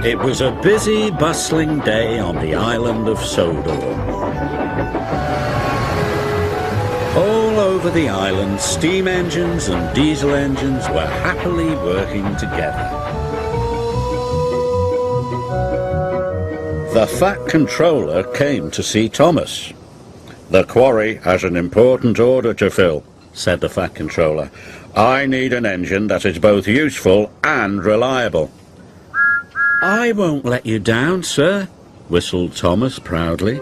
It was a busy, bustling day on the island of Sodor. All over the island, steam engines and diesel engines were happily working together. The Fat Controller came to see Thomas. "The quarry has an important order to fill," said the Fat Controller. "I need an engine that is both useful and reliable." "I won't let you down, sir," whistled Thomas proudly.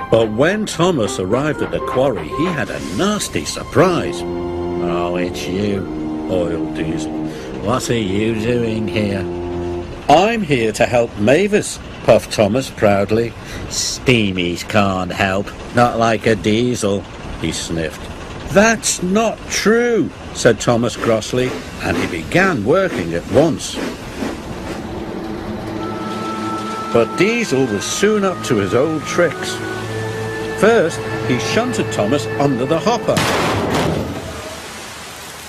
But when Thomas arrived at the quarry, he had a nasty surprise. "Oh, it's you, Oil Diesel. What are you doing here?" "I'm here to help Mavis," puffed Thomas proudly. "Steamies can't help, not like a diesel," he sniffed. "That's not true," said Thomas crossly, and he began working at once. But Diesel was soon up to his old tricks. First, he shunted Thomas under the hopper.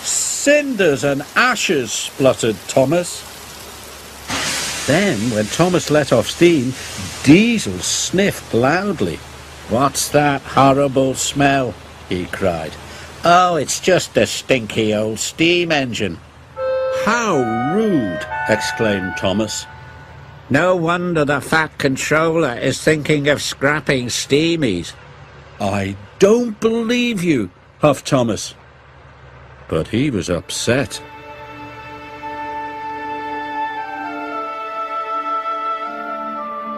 "Cinders and ashes," spluttered Thomas. Then, when Thomas let off steam, Diesel sniffed loudly. "What's that horrible smell?" he cried. "Oh, it's just a stinky old steam engine." "How rude!" exclaimed Thomas. "No wonder the Fat Controller is thinking of scrapping steamies." "I don't believe you," huffed Thomas. But he was upset.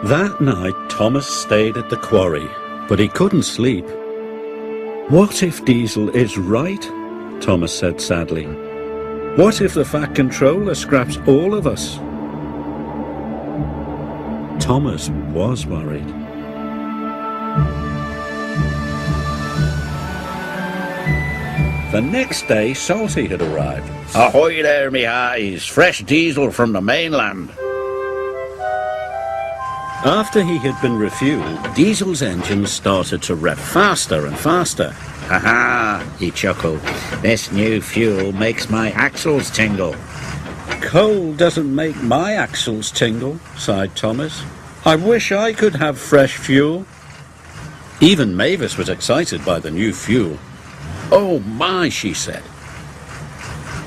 That night Thomas stayed at the quarry, but he couldn't sleep. "What if Diesel is right?" Thomas said sadly. "What if the Fat Controller scraps all of us?" Thomas was worried. The next day, Salty had arrived. "Ahoy there, me hearties! Fresh diesel from the mainland." After he had been refueled, Diesel's engine started to rev faster and faster. "Ha-ha," he chuckled. "This new fuel makes my axles tingle." "Coal doesn't make my axles tingle," sighed Thomas. "I wish I could have fresh fuel." Even Mavis was excited by the new fuel. "Oh my," she said.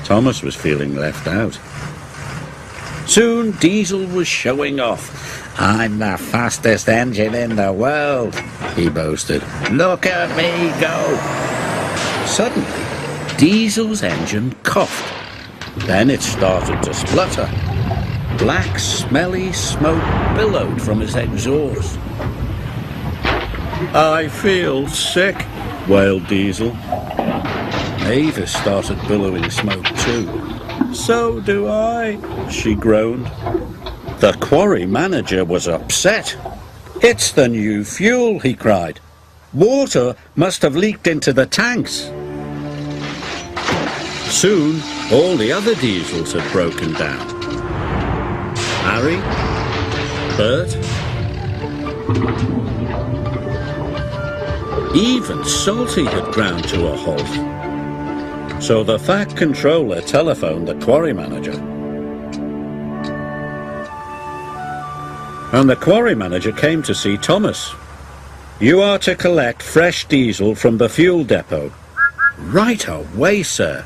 Thomas was feeling left out. Soon Diesel was showing off. "I'm the fastest engine in the world," he boasted. "Look at me go." Suddenly, Diesel's engine coughed. Then it started to splutter. Black, smelly smoke billowed from his exhaust. "I feel sick," wailed Diesel. Mavis started billowing smoke too. "So do I," she groaned. The quarry manager was upset. "It's the new fuel," he cried. "Water must have leaked into the tanks." Soon, all the other diesels had broken down. Harry, Bert, even Salty had ground to a halt. So the Fat Controller telephoned the quarry manager. And the quarry manager came to see Thomas. "You are to collect fresh diesel from the fuel depot." "Right away, sir,"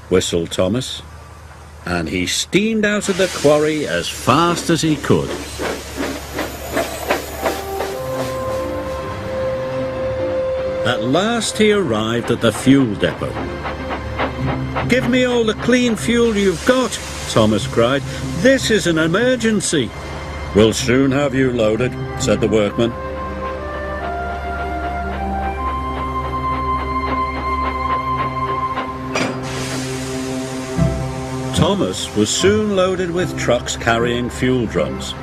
whistled Thomas. And he steamed out of the quarry as fast as he could. At last he arrived at the fuel depot. "Give me all the clean fuel you've got," Thomas cried. "This is an emergency." "We'll soon have you loaded," said the workman. Thomas was soon loaded with trucks carrying fuel drums.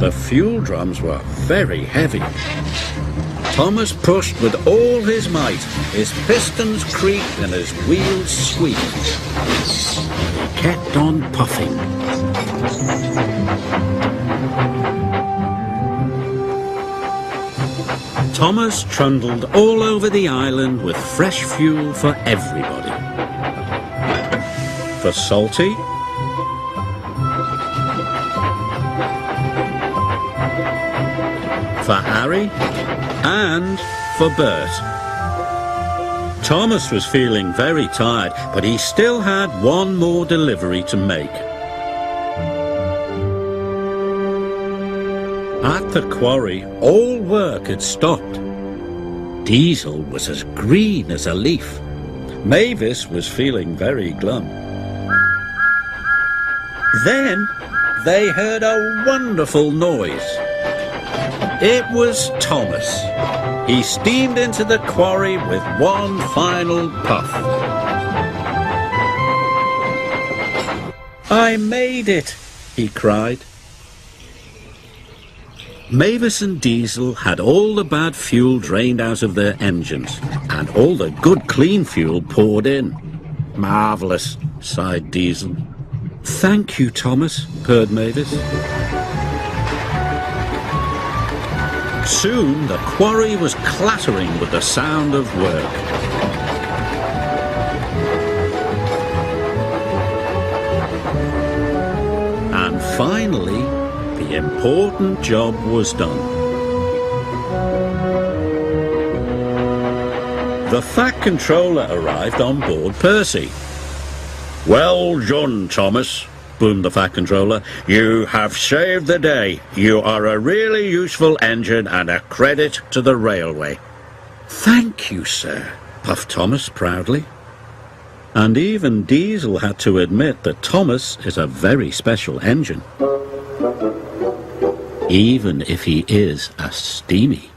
The fuel drums were very heavy. Thomas pushed with all his might. His pistons creaked and his wheels squeaked. He kept on puffing. Thomas trundled all over the island with fresh fuel for everybody. For Salty, for Harry, and for Bert. Thomas was feeling very tired, but he still had one more delivery to make. At the quarry, all work had stopped. Diesel was as green as a leaf. Mavis was feeling very glum. Then they heard a wonderful noise. It was Thomas. He steamed into the quarry with one final puff. "I made it," he cried. Mavis and Diesel had all the bad fuel drained out of their engines, and all the good clean fuel poured in. "Marvellous," sighed Diesel. "Thank you, Thomas," purred Mavis. Soon the quarry was clattering with the sound of work. And finally, the important job was done. The Fat Controller arrived on board Percy. "Well done, Thomas," boomed the Fat Controller. "You have saved the day. You are a really useful engine and a credit to the railway." "Thank you, sir," puffed Thomas proudly. And even Diesel had to admit that Thomas is a very special engine, even if he is a steamy.